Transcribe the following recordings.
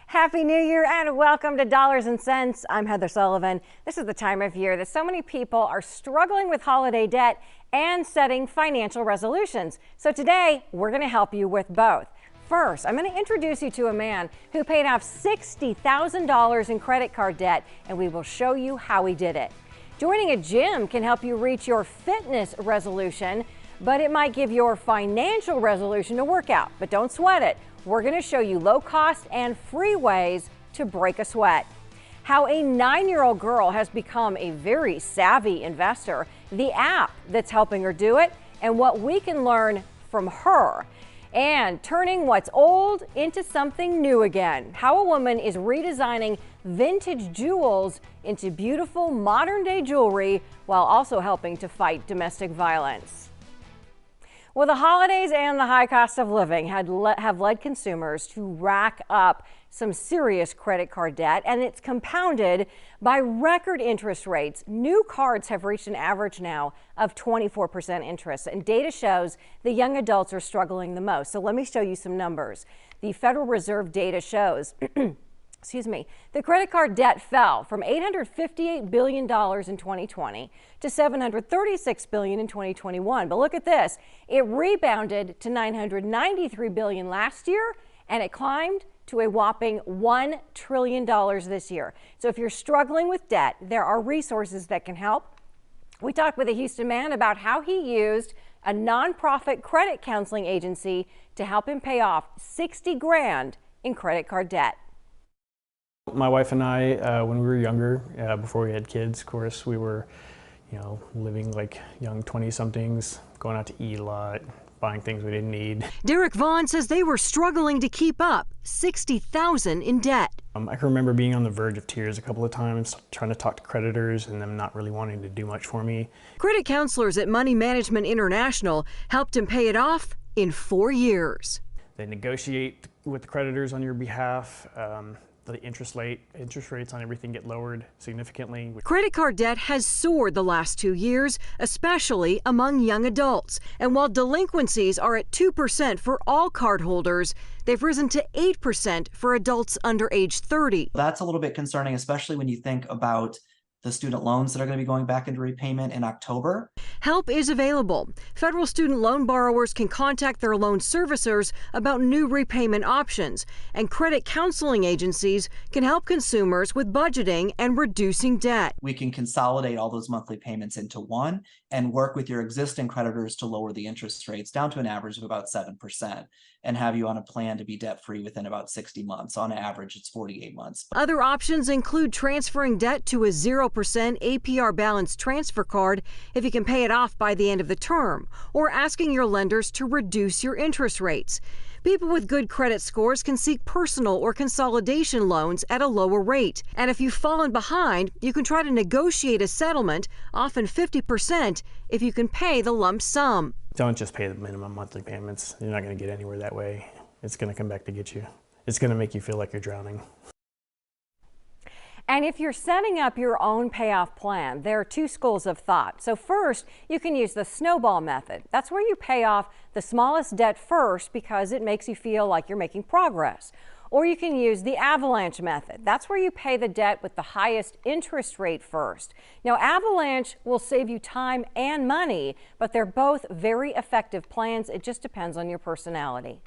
Happy New Year and welcome to Dollars and Cents. I'm Heather Sullivan. This is the time of year that so many people are struggling with holiday debt and setting financial resolutions. So today we're going to help you with both. First, I'm going to introduce you to a man who paid off $60,000 in credit card debt, and we will show you how he did it. Joining a gym can help you reach your fitness resolution, but it might give your financial resolution a workout. But don't sweat it. We're going to show you low cost and free ways to break a sweat. How a 9-year-old girl has become a very savvy investor, the app that's helping her do it, and what we can learn from her. And turning what's old into something new again. How a woman is redesigning vintage jewels into beautiful modern-day jewelry while also helping to fight domestic violence. Well, the holidays and the high cost of living have led consumers to rack up some serious credit card debt, and it's compounded by record interest rates. New cards have reached an average now of 24% interest, and data shows the young adults are struggling the most. So let me show you some numbers. The Federal Reserve data shows the credit card debt fell from $858 billion in 2020 to $736 billion in 2021. But look at this. It rebounded to $993 billion last year, and it climbed to a whopping $1 trillion this year. So if you're struggling with debt, there are resources that can help. We talked with a Houston man about how he used a nonprofit credit counseling agency to help him pay off $60 grand in credit card debt. My wife and I, when we were younger, before we had kids, of course, we were, living like young 20-somethings, going out to eat a lot, buying things we didn't need. Derek Vaughn says they were struggling to keep up, $60,000 in debt. I can remember being on the verge of tears a couple of times, trying to talk to creditors and them not really wanting to do much for me. Credit counselors at Money Management International helped him pay it off in 4 years. They negotiate with the creditors on your behalf. The interest rates on everything get lowered significantly. Credit card debt has soared the last 2 years, especially among young adults. And while delinquencies are at 2% for all cardholders, they've risen to 8% for adults under age 30. That's a little bit concerning, especially when you think about the student loans that are going to be going back into repayment in October. Help is available. Federal student loan borrowers can contact their loan servicers about new repayment options, and credit counseling agencies can help consumers with budgeting and reducing debt. We can consolidate all those monthly payments into one and work with your existing creditors to lower the interest rates down to an average of about 7% and have you on a plan to be debt-free within about 60 months. On average, it's 48 months. Other options include transferring debt to a 0% APR balance transfer card if you can pay it off by the end of the term, or asking your lenders to reduce your interest rates. People with good credit scores can seek personal or consolidation loans at a lower rate. And if you've fallen behind, you can try to negotiate a settlement, often 50%, if you can pay the lump sum. Don't just pay the minimum monthly payments. You're not going to get anywhere that way. It's going to come back to get you. It's going to make you feel like you're drowning. And if you're setting up your own payoff plan, there are two schools of thought. So first, you can use the snowball method. That's where you pay off the smallest debt first because it makes you feel like you're making progress. Or you can use the avalanche method. That's where you pay the debt with the highest interest rate first. Now, avalanche will save you time and money, but they're both very effective plans. It just depends on your personality.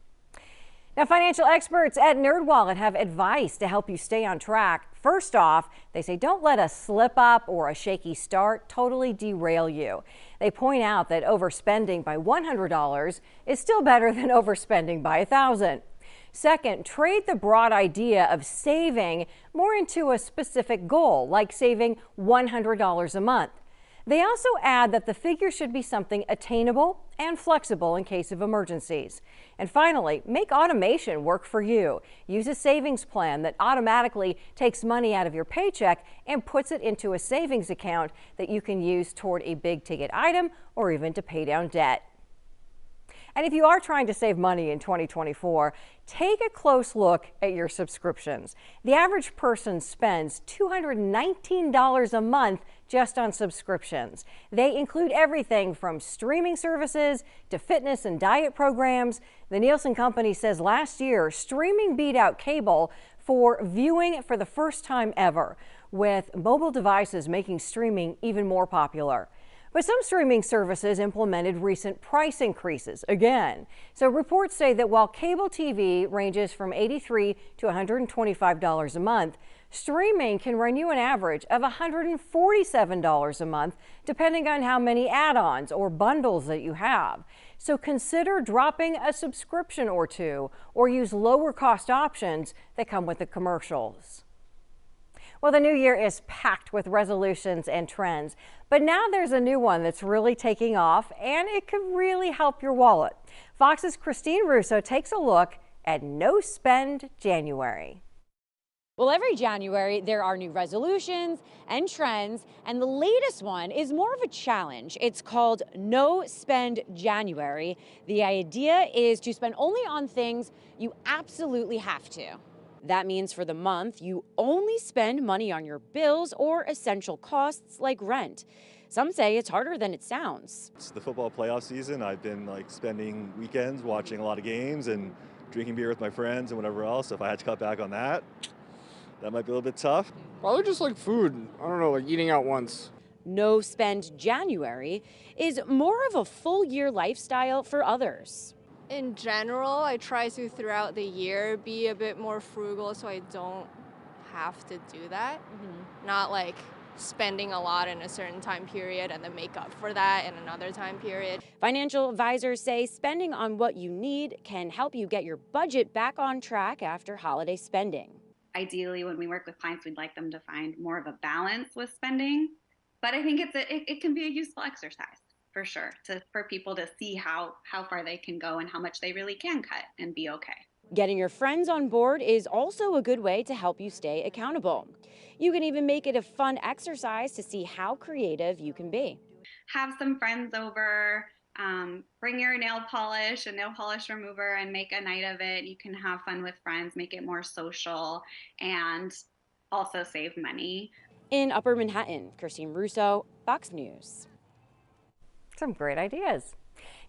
Now, financial experts at NerdWallet have advice to help you stay on track. First off, they say don't let a slip up or a shaky start totally derail you. They point out that overspending by $100 is still better than overspending by $1,000. Second, trade the broad idea of saving more into a specific goal, like saving $100 a month. They also add that the figure should be something attainable and flexible in case of emergencies. And finally, make automation work for you. Use a savings plan that automatically takes money out of your paycheck and puts it into a savings account that you can use toward a big ticket item or even to pay down debt. And if you are trying to save money in 2024, take a close look at your subscriptions. The average person spends $219 a month just on subscriptions. They include everything from streaming services to fitness and diet programs. The Nielsen Company says last year, streaming beat out cable for viewing for the first time ever, with mobile devices making streaming even more popular. But some streaming services implemented recent price increases again. So reports say that while cable TV ranges from $83 to $125 a month, streaming can run you an average of $147 a month, depending on how many add-ons or bundles that you have. So consider dropping a subscription or two, or use lower cost options that come with the commercials. Well, the new year is packed with resolutions and trends, but now there's a new one that's really taking off, and it could really help your wallet. Fox's Christine Russo takes a look at No Spend January. Well, every January there are new resolutions and trends, and the latest one is more of a challenge. It's called No Spend January. The idea is to spend only on things you absolutely have to. That means for the month, you only spend money on your bills or essential costs like rent. Some say it's harder than it sounds. It's the football playoff season. I've been spending weekends watching a lot of games and drinking beer with my friends and whatever else. If I had to cut back on that, that might be a little bit tough. Probably just food. I don't know, eating out once. No Spend January is more of a full year lifestyle for others. In general, I try to throughout the year be a bit more frugal so I don't have to do that. Not spending a lot in a certain time period and then make up for that in another time period. Financial advisors say spending on what you need can help you get your budget back on track after holiday spending. Ideally, when we work with clients, we'd like them to find more of a balance with spending. But I think it can be a useful exercise. For sure, for people to see how far they can go and how much they really can cut and be okay. Getting your friends on board is also a good way to help you stay accountable. You can even make it a fun exercise to see how creative you can be. Have some friends over, bring your nail polish, a nail polish remover, and make a night of it. You can have fun with friends, make it more social, and also save money. In Upper Manhattan, Christine Russo, Fox News. Some great ideas.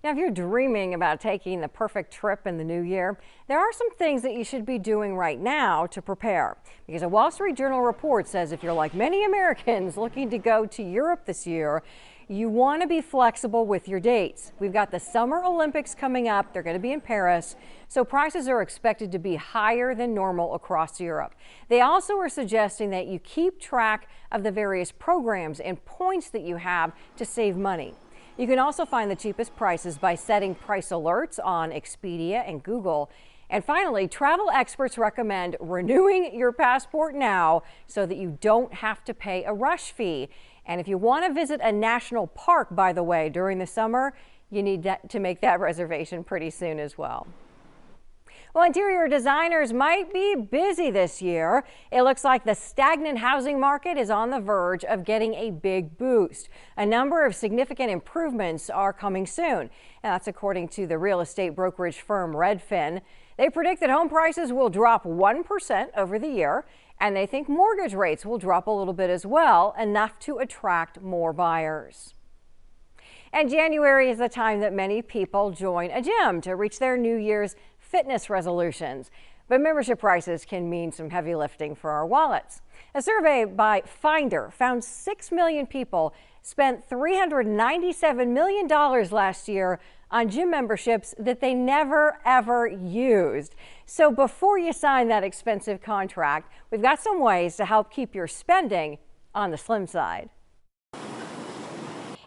Now, if you're dreaming about taking the perfect trip in the new year, there are some things that you should be doing right now to prepare. Because a Wall Street Journal report says if you're like many Americans looking to go to Europe this year, you want to be flexible with your dates. We've got the Summer Olympics coming up. They're going to be in Paris, so prices are expected to be higher than normal across Europe. They also are suggesting that you keep track of the various programs and points that you have to save money. You can also find the cheapest prices by setting price alerts on Expedia and Google. And finally, travel experts recommend renewing your passport now so that you don't have to pay a rush fee. And if you want to visit a national park, by the way, during the summer, you need to make that reservation pretty soon as well. Well, interior designers might be busy this year. It looks like the stagnant housing market is on the verge of getting a big boost. A number of significant improvements are coming soon, and that's according to the real estate brokerage firm Redfin. They predict that home prices will drop 1% over the year, and they think mortgage rates will drop a little bit as well, enough to attract more buyers. And January is the time that many people join a gym to reach their New Year's fitness resolutions. But membership prices can mean some heavy lifting for our wallets. A survey by Finder found 6 million people spent $397 million last year on gym memberships that they never ever used. So before you sign that expensive contract, we've got some ways to help keep your spending on the slim side.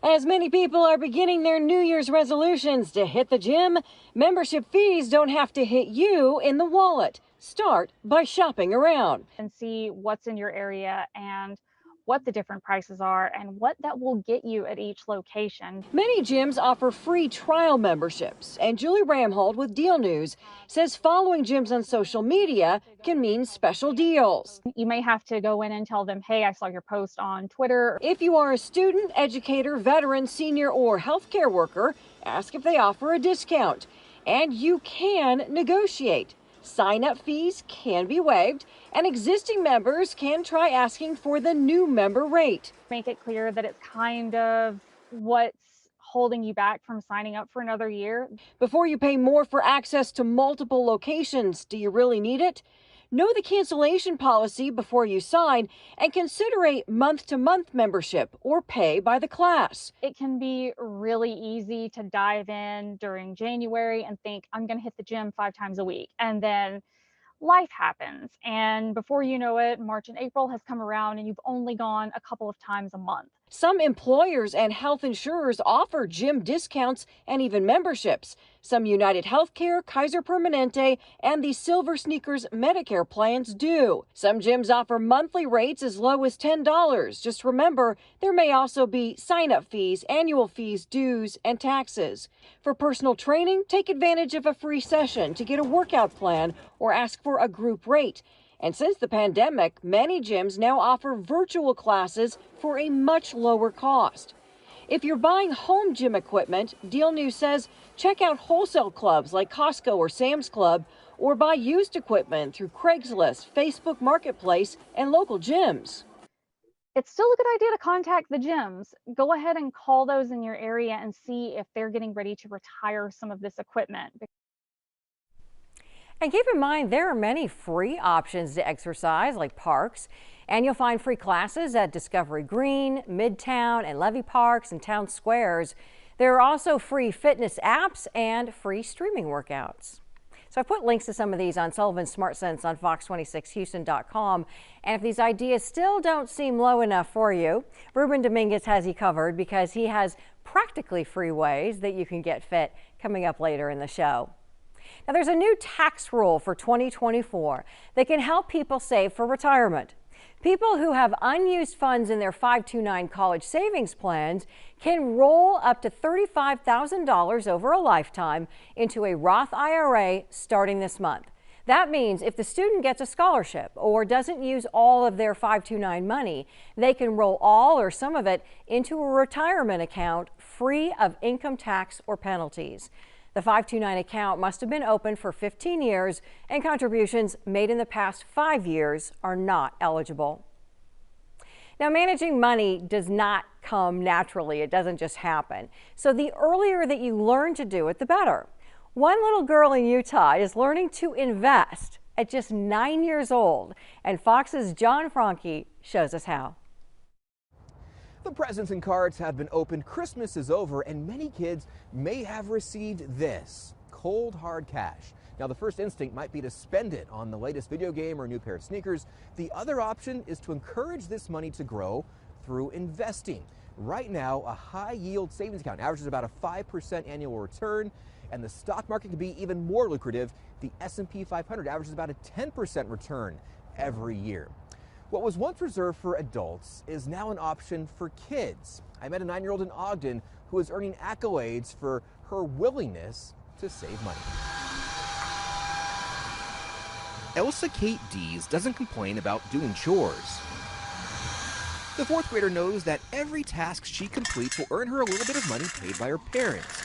As many people are beginning their New Year's resolutions to hit the gym, membership fees don't have to hit you in the wallet. Start by shopping around and see what's in your area and what the different prices are and what that will get you at each location. Many gyms offer free trial memberships, and Julie Ramhold with Deal News says following gyms on social media can mean special deals. You may have to go in and tell them, hey, I saw your post on Twitter. If you are a student, educator, veteran, senior, or healthcare worker, ask if they offer a discount. And you can negotiate. Sign-up fees can be waived, and existing members can try asking for the new member rate. Make it clear that it's kind of what's holding you back from signing up for another year. Before you pay more for access to multiple locations, do you really need it? Know the cancellation policy before you sign and consider a month-to-month membership or pay by the class. It can be really easy to dive in during January and think, I'm going to hit the gym 5 times a week. And then life happens. And before you know it, March and April has come around and you've only gone a couple of times a month. Some employers and health insurers offer gym discounts and even memberships. Some United Healthcare, Kaiser Permanente, and the Silver Sneakers Medicare plans do. Some gyms offer monthly rates as low as $10. Just remember, there may also be sign-up fees, annual fees, dues, and taxes. For personal training, take advantage of a free session to get a workout plan or ask for a group rate. And since the pandemic, many gyms now offer virtual classes for a much lower cost. If you're buying home gym equipment, Deal News says check out wholesale clubs like Costco or Sam's Club, or buy used equipment through Craigslist, Facebook Marketplace, and local gyms. It's still a good idea to contact the gyms. Go ahead and call those in your area and see if they're getting ready to retire some of this equipment. And keep in mind, there are many free options to exercise, like parks. And you'll find free classes at Discovery Green, Midtown, and Levy Parks and town squares. There are also free fitness apps and free streaming workouts. So I put links to some of these on Sullivan's Smart Sense on fox26houston.com. And if these ideas still don't seem low enough for you, Ruben Dominguez has you covered because he has practically free ways that you can get fit coming up later in the show. Now, there's a new tax rule for 2024 that can help people save for retirement. People who have unused funds in their 529 college savings plans can roll up to $35,000 over a lifetime into a Roth IRA starting this month. That means if the student gets a scholarship or doesn't use all of their 529 money, they can roll all or some of it into a retirement account free of income tax or penalties. The 529 account must have been open for 15 years, and contributions made in the past 5 years are not eligible. Now, managing money does not come naturally. It doesn't just happen. So the earlier that you learn to do it, the better. One little girl in Utah is learning to invest at just 9 years old, and Fox's John Franke shows us how. The presents and cards have been opened, Christmas is over, and many kids may have received this, cold hard cash. Now, the first instinct might be to spend it on the latest video game or a new pair of sneakers. The other option is to encourage this money to grow through investing. Right now, a high-yield savings account averages about a 5% annual return, and the stock market can be even more lucrative. The S&P 500 averages about a 10% return every year. What was once reserved for adults is now an option for kids. I met a 9-year-old in Ogden who is earning accolades for her willingness to save money. Elsa Kate Dees doesn't complain about doing chores. The 4th grader knows that every task she completes will earn her a little bit of money paid by her parents.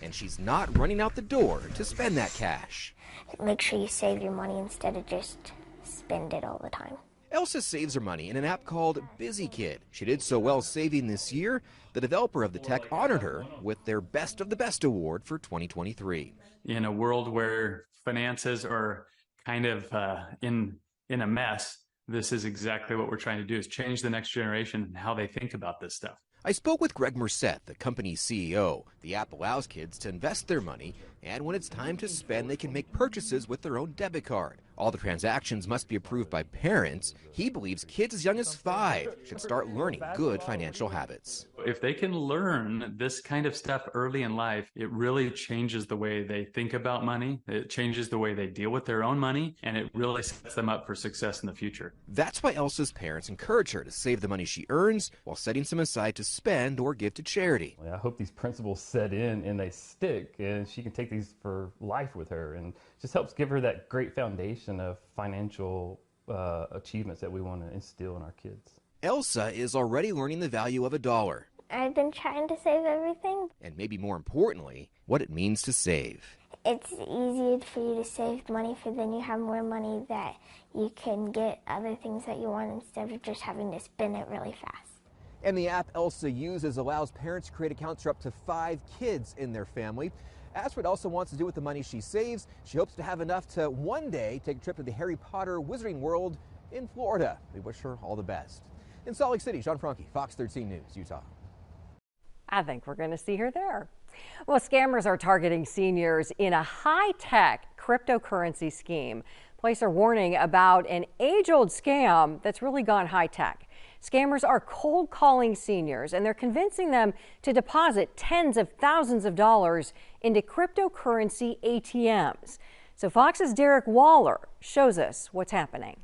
And she's not running out the door to spend that cash. Make sure you save your money instead of just spend it all the time. Elsa saves her money in an app called Busy Kid. She did so well saving this year, the developer of the tech honored her with their Best of the Best award for 2023. In a world where finances are kind of in a mess, this is exactly what we're trying to do, is change the next generation and how they think about this stuff. I spoke with Greg Merced, the company's CEO. The app allows kids to invest their money, and when it's time to spend, they can make purchases with their own debit card. All the transactions must be approved by parents. He believes kids as young as 5 should start learning good financial habits. If they can learn this kind of stuff early in life, it really changes the way they think about money. It changes the way they deal with their own money, and it really sets them up for success in the future. That's why Elsa's parents encourage her to save the money she earns while setting some aside to spend or give to charity. I hope these principles set in and they stick, and she can take these for life with her, and just helps give her that great foundation of financial achievements that we want to instill in our kids. Elsa is already learning the value of $1. I've been trying to save everything. And maybe more importantly, what it means to save. It's easier for you to save money, for then you have more money that you can get other things that you want instead of just having to spend it really fast. And the app Elsa uses allows parents to create accounts for up to 5 kids in their family. Astrid also wants to do with the money she saves. She hopes to have enough to one day take a trip to the Harry Potter Wizarding World in Florida. We wish her all the best. In Salt Lake City, Sean Franke, Fox 13 News, Utah. I think we're going to see her there. Well, scammers are targeting seniors in a high-tech cryptocurrency scheme. Police are warning about an age-old scam that's really gone high-tech. Scammers are cold calling seniors, and they're convincing them to deposit tens of thousands of dollars into cryptocurrency ATMs. So Fox's Derek Waller shows us what's happening.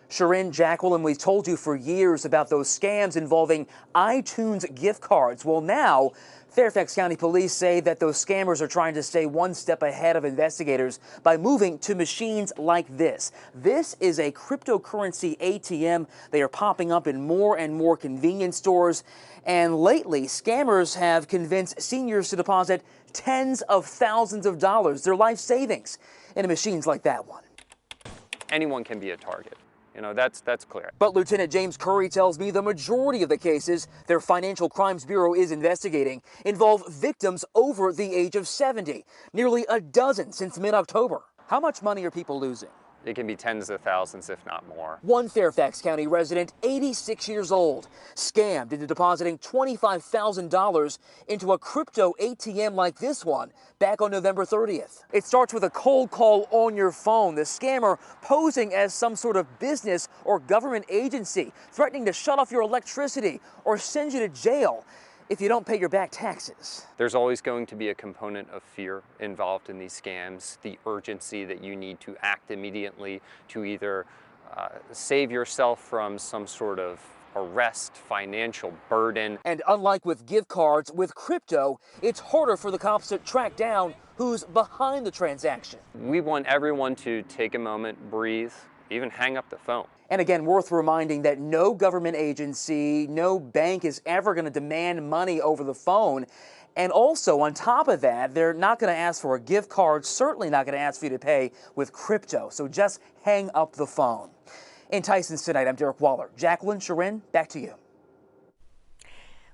Sharon, Jacqueline, we've told you for years about those scams involving iTunes gift cards. Well, now Fairfax County Police say that those scammers are trying to stay one step ahead of investigators by moving to machines like this. This is a cryptocurrency ATM. They are popping up in more and more convenience stores. And lately, scammers have convinced seniors to deposit tens of thousands of dollars, their life savings, into machines like that one. Anyone can be a target. You know, that's clear. But Lieutenant James Curry tells me the majority of the cases their Financial Crimes Bureau is investigating involve victims over the age of 70, nearly a dozen since mid-October. How much money are people losing? It can be tens of thousands, if not more. One Fairfax County resident, 86 years old, scammed into depositing $25,000 into a crypto ATM like this one back on November 30th. It starts with a cold call on your phone, the scammer posing as some sort of business or government agency, threatening to shut off your electricity or send you to jail if you don't pay your back taxes. There's always going to be a component of fear involved in these scams, the urgency that you need to act immediately to either save yourself from some sort of arrest, financial burden. And unlike with gift cards, with crypto, it's harder for the cops to track down who's behind the transaction. We want everyone to take a moment, breathe, even hang up the phone. And again, worth reminding that no government agency, no bank is ever going to demand money over the phone. And also, on top of that, they're not going to ask for a gift card, certainly not going to ask for you to pay with crypto. So just hang up the phone. In Tyson's Tonight, I'm Derek Waller. Jacqueline, Sharon, back to you.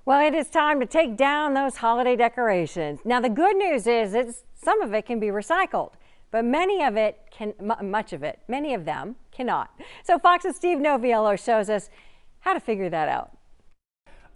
Well, it is time to take down those holiday decorations. Now, the good news is some of it can be recycled, but many of them cannot. So Fox's Steve Noviello shows us how to figure that out.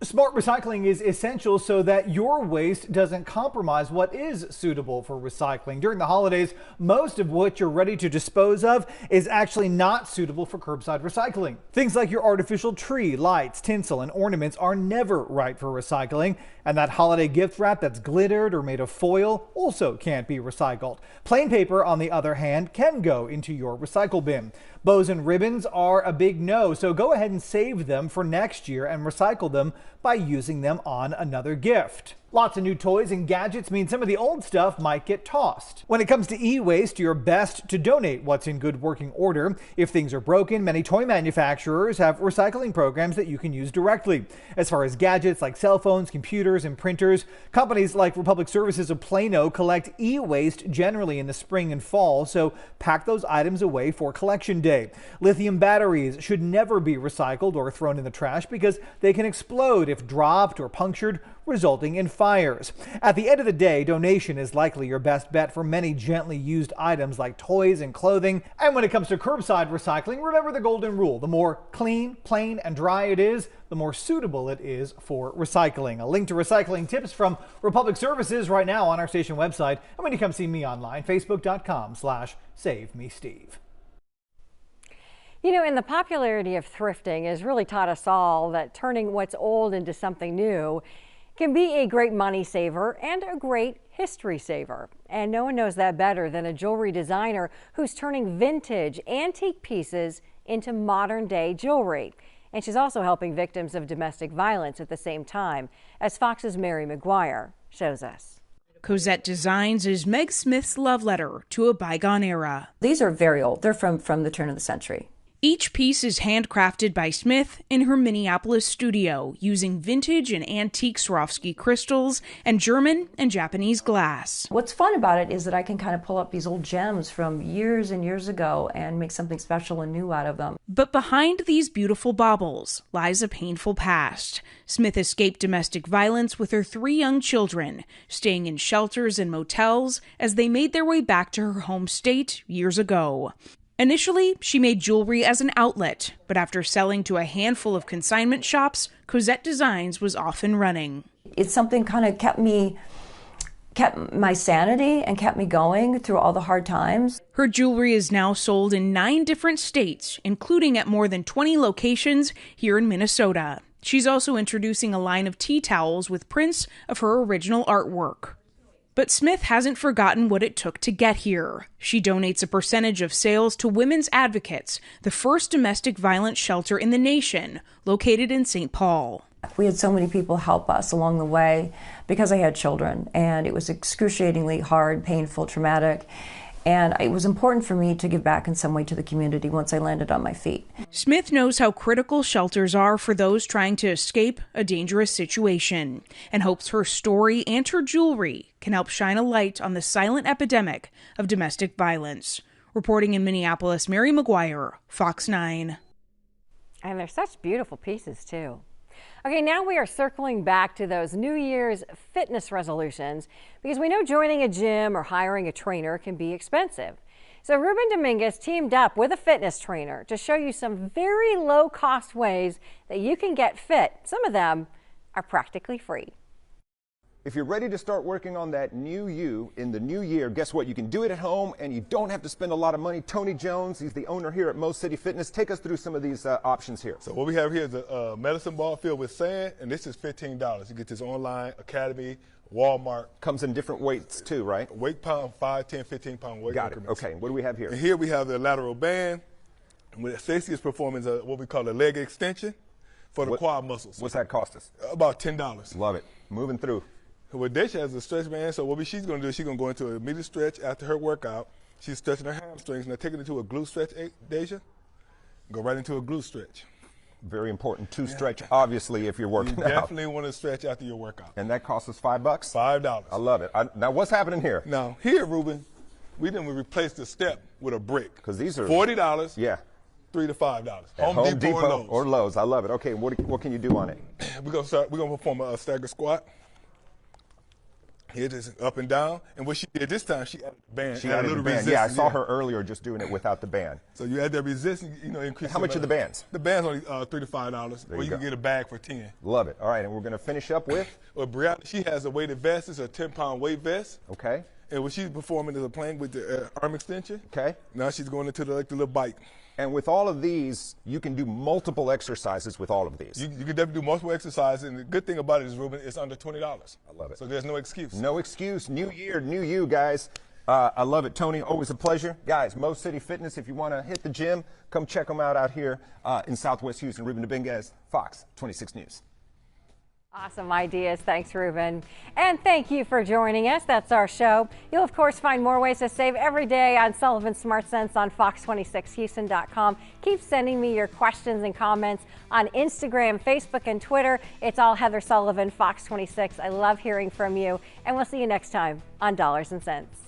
Smart recycling is essential so that your waste doesn't compromise what is suitable for recycling. During the holidays, most of what you're ready to dispose of is actually not suitable for curbside recycling. Things like your artificial tree, lights, tinsel, and ornaments are never right for recycling. And that holiday gift wrap that's glittered or made of foil also can't be recycled. Plain paper, on the other hand, can go into your recycle bin. Bows and ribbons are a big no, so go ahead and save them for next year and recycle them by using them on another gift. Lots of new toys and gadgets mean some of the old stuff might get tossed. When it comes to e-waste, you're best to donate what's in good working order. If things are broken, many toy manufacturers have recycling programs that you can use directly. As far as gadgets like cell phones, computers, and printers, companies like Republic Services of Plano collect e-waste generally in the spring and fall, so pack those items away for collection day. Lithium batteries should never be recycled or thrown in the trash because they can explode if dropped or punctured, resulting in fires. At the end of the day, donation is likely your best bet for many gently used items like toys and clothing. And when it comes to curbside recycling, remember the golden rule. The more clean, plain, and dry it is, the more suitable it is for recycling. A link to recycling tips from Republic Services right now on our station website. And when you come see me online, facebook.com/SaveMeSteve. You know, and the popularity of thrifting has really taught us all that turning what's old into something new can be a great money saver and a great history saver. And no one knows that better than a jewelry designer who's turning vintage antique pieces into modern day jewelry. And she's also helping victims of domestic violence at the same time, as Fox's Mary McGuire shows us. Cotte Designs is Meg Smith's love letter to a bygone era. These are very old. They're from the turn of the century. Each piece is handcrafted by Smith in her Minneapolis studio using vintage and antique Swarovski crystals and German and Japanese glass. What's fun about it is that I can kind of pull up these old gems from years and years ago and make something special and new out of them. But behind these beautiful baubles lies a painful past. Smith escaped domestic violence with her 3 young children, staying in shelters and motels as they made their way back to her home state years ago. Initially, she made jewelry as an outlet, but after selling to a handful of consignment shops, Cotte Designs was off and running. It's something kind of kept my sanity and kept me going through all the hard times. Her jewelry is now sold in 9 different states, including at more than 20 locations here in Minnesota. She's also introducing a line of tea towels with prints of her original artwork. But Smith hasn't forgotten what it took to get here. She donates a percentage of sales to Women's Advocates, the first domestic violence shelter in the nation, located in St. Paul. We had so many people help us along the way because I had children, and it was excruciatingly hard, painful, traumatic. And it was important for me to give back in some way to the community once I landed on my feet. Smith knows how critical shelters are for those trying to escape a dangerous situation, and hopes her story and her jewelry can help shine a light on the silent epidemic of domestic violence. Reporting in Minneapolis, Mary McGuire, Fox 9. And they're such beautiful pieces, too. Okay, now we are circling back to those New Year's fitness resolutions because we know joining a gym or hiring a trainer can be expensive. So Ruben Dominguez teamed up with a fitness trainer to show you some very low-cost ways that you can get fit. Some of them are practically free. If you're ready to start working on that new you in the new year, guess what? You can do it at home and you don't have to spend a lot of money. Tony Jones, he's the owner here at Mo City Fitness. Take us through some of these options here. So what we have here is a medicine ball filled with sand, and this is $15. You get this online, Academy, Walmart. Comes in different weights too, right? Weight pound, 5, 10, 15-pound weight Got increments. it. Okay, what do we have here? And here we have the lateral band. And what Stacey is performing is what we call a leg extension for the quad muscles. What's that cost us? About $10. Love it. Moving through. Well, Daisha has a stretch band, so what she's going to do is she's going to go into an immediate stretch after her workout. She's stretching her hamstrings. Now take it into a glute stretch, Daisha. Go right into a glute stretch. Very important to stretch, obviously, if you're working You out. definitely want to stretch after your workout. And that costs us $5? $5. I love it. Now, what's happening here? Now, here, Ruben, we replace the step with a brick. Because these are $40. Yeah. $3 to $5. Home Depot or Lowe's. I love it. Okay, what can you do on it? We're gonna perform a stagger squat. Here, just up and down. And what she did this time, she added the band. She added a little band. Yeah, I saw her earlier just doing it without the band. So you add that resistance, increase. How much are the bands? The band's only $3 to $5, or you can get a bag for $10. Love it. All right, and we're going to finish up with? Well, Brianna, she has a weighted vest. It's a 10-pound weight vest. Okay. And what she's performing is a plank with the arm extension. Okay. Now she's going into the little bike. And with all of these, you can do multiple exercises with all of these. You can definitely do multiple exercises, and the good thing about it is, Ruben, it's under $20. I love it. So there's no excuse. No excuse. New year, new you, guys. I love it, Tony. Always a pleasure. Guys, Mo City Fitness, if you want to hit the gym, come check them out here in Southwest Houston. Ruben Dominguez, Fox 26 News. Awesome ideas. Thanks, Ruben. And thank you for joining us. That's our show. You'll, of course, find more ways to save every day on Sullivan Smart Sense on fox26houston.com. Keep sending me your questions and comments on Instagram, Facebook, and Twitter. It's all Heather Sullivan, Fox 26. I love hearing from you. And we'll see you next time on Dollars and Cents.